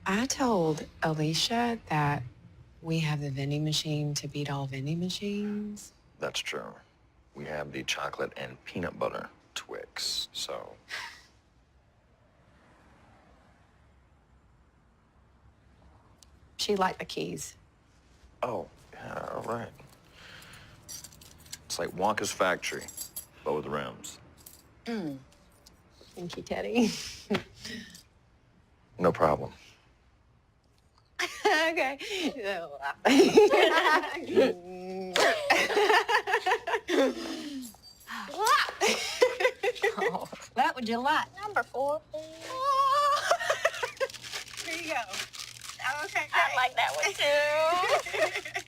I told Alicia that we have the vending machine to beat all vending machines. That's true. We have the chocolate and peanut butter Twix, so... She'd like the keys. Oh, yeah, all right. It's like Wonka's factory, but with rims. Thank you, Teddy. No problem. Okay. Oh, what would you like? Number 4, please. Here you go. Okay, I like that one too.